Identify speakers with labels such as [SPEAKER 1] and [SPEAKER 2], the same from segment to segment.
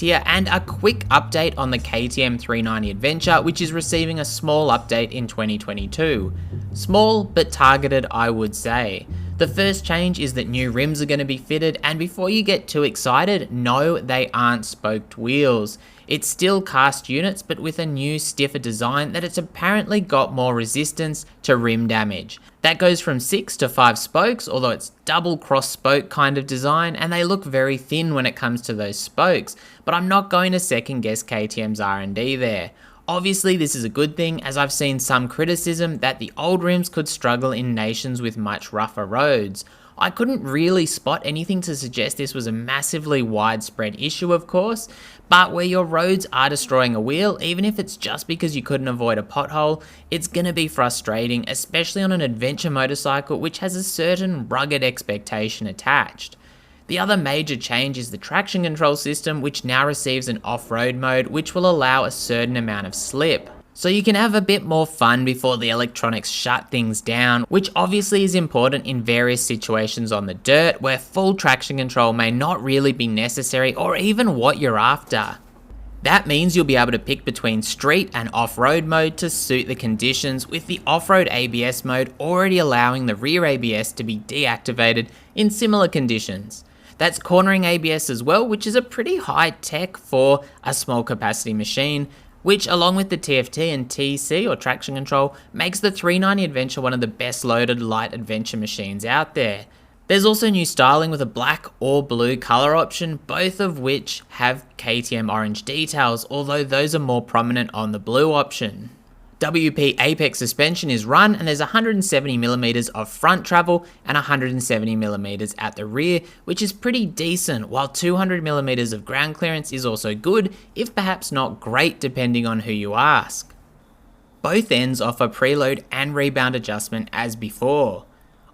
[SPEAKER 1] Here, and a quick update on the KTM 390 Adventure, which is receiving a small update in 2022. Small, but targeted, I would say. The first change is that new rims are going to be fitted, and before you get too excited, no, they aren't spoked wheels. It's still cast units, but with a new stiffer design that it's apparently got more resistance to rim damage. That goes from 6 to 5 spokes, although it's double cross spoke kind of design, and they look very thin when it comes to those spokes, but I'm not going to second guess KTM's R&D there. Obviously this is a good thing, as I've seen some criticism that the old rims could struggle in nations with much rougher roads. I couldn't really spot anything to suggest this was a massively widespread issue, of course, but where your roads are destroying a wheel, even if it's just because you couldn't avoid a pothole, it's gonna be frustrating, especially on an adventure motorcycle which has a certain rugged expectation attached. The other major change is the traction control system, which now receives an off-road mode which will allow a certain amount of slip. So you can have a bit more fun before the electronics shut things down, which obviously is important in various situations on the dirt where full traction control may not really be necessary or even what you're after. That means you'll be able to pick between street and off-road mode to suit the conditions, with the off-road ABS mode already allowing the rear ABS to be deactivated in similar conditions. That's cornering ABS as well, which is a pretty high tech for a small capacity machine, which along with the TFT and TC or traction control makes the 390 Adventure one of the best loaded light adventure machines out there. There's also new styling with a black or blue color option, both of which have KTM orange details, although those are more prominent on the blue option. WP Apex suspension is run, and there's 170mm of front travel and 170mm at the rear, which is pretty decent, while 200mm of ground clearance is also good, if perhaps not great depending on who you ask. Both ends offer preload and rebound adjustment as before.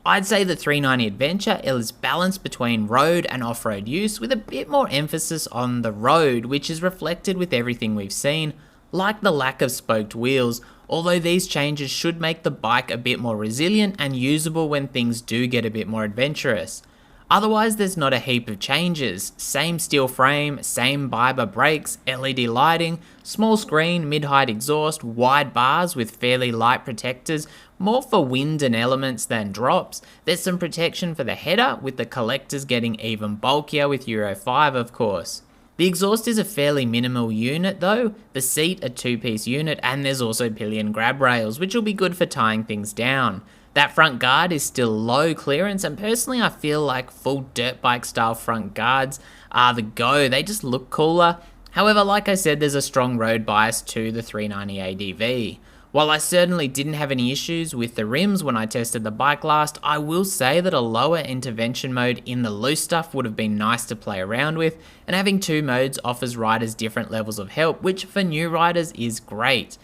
[SPEAKER 1] I'd say the 390 Adventure is balanced between road and off-road use, with a bit more emphasis on the road, which is reflected with everything we've seen, like the lack of spoked wheels, although these changes should make the bike a bit more resilient and usable when things do get a bit more adventurous. Otherwise there's not a heap of changes. Same steel frame, same Biber brakes, LED lighting, small screen, mid-height exhaust, wide bars with fairly light protectors, more for wind and elements than drops. There's some protection for the header, with the collectors getting even bulkier with Euro 5 of course. The exhaust is a fairly minimal unit though, the seat a 2-piece unit, and there's also pillion grab rails, which will be good for tying things down. That front guard is still low clearance, and personally I feel like full dirt bike style front guards are the go, they just look cooler. However, like I said, there's a strong road bias to the 390 ADV. While I certainly didn't have any issues with the rims when I tested the bike last, I will say that a lower intervention mode in the loose stuff would have been nice to play around with, and having 2 modes offers riders different levels of help, which for new riders is great.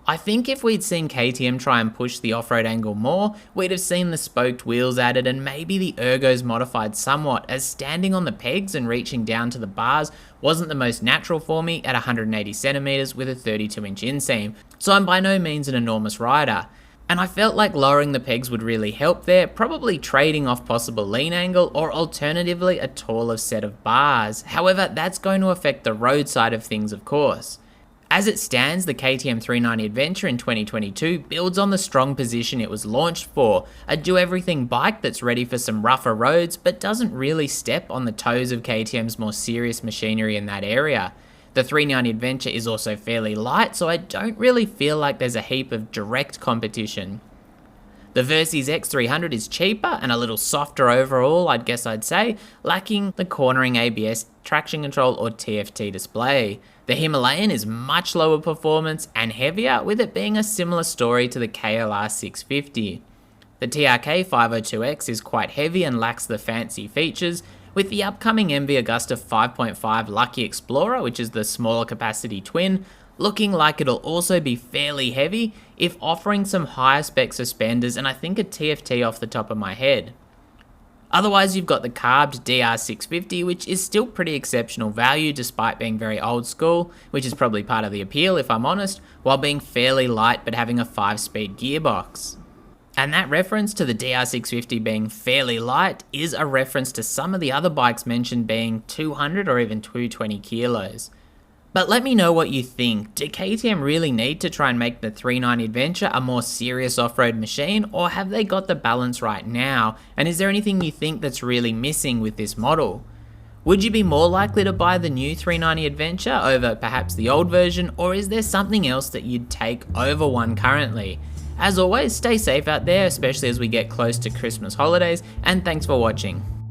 [SPEAKER 1] I think if we'd seen KTM try and push the off-road angle more, we'd have seen the spoked wheels added and maybe the ergos modified somewhat, as standing on the pegs and reaching down to the bars wasn't the most natural for me at 180cm with a 32-inch inseam, so I'm by no means an enormous rider. And I felt like lowering the pegs would really help there, probably trading off possible lean angle or alternatively a taller set of bars. However, that's going to affect the road side of things of course. As it stands, the KTM 390 Adventure in 2022 builds on the strong position it was launched for, a do-everything bike that's ready for some rougher roads but doesn't really step on the toes of KTM's more serious machinery in that area. The 390 Adventure is also fairly light, so I don't really feel like there's a heap of direct competition. The Versys X300 is cheaper and a little softer overall, I'd say, lacking the cornering ABS, traction control or TFT display. The Himalayan is much lower performance and heavier, with it being a similar story to the KLR 650. The TRK 502X is quite heavy and lacks the fancy features, with the upcoming MV Agusta 5.5 Lucky Explorer, which is the smaller capacity twin, looking like it'll also be fairly heavy, if offering some higher spec suspenders and I think a TFT off the top of my head. Otherwise you've got the carbed DR650, which is still pretty exceptional value despite being very old school, which is probably part of the appeal if I'm honest, while being fairly light but having a 5-speed gearbox. And that reference to the DR650 being fairly light is a reference to some of the other bikes mentioned being 200 or even 220 kilos. But let me know what you think. Do KTM really need to try and make the 390 Adventure a more serious off-road machine, or have they got the balance right now? And is there anything you think that's really missing with this model? Would you be more likely to buy the new 390 Adventure over perhaps the old version, or is there something else that you'd take over one currently? As always, stay safe out there, especially as we get close to Christmas holidays, and thanks for watching.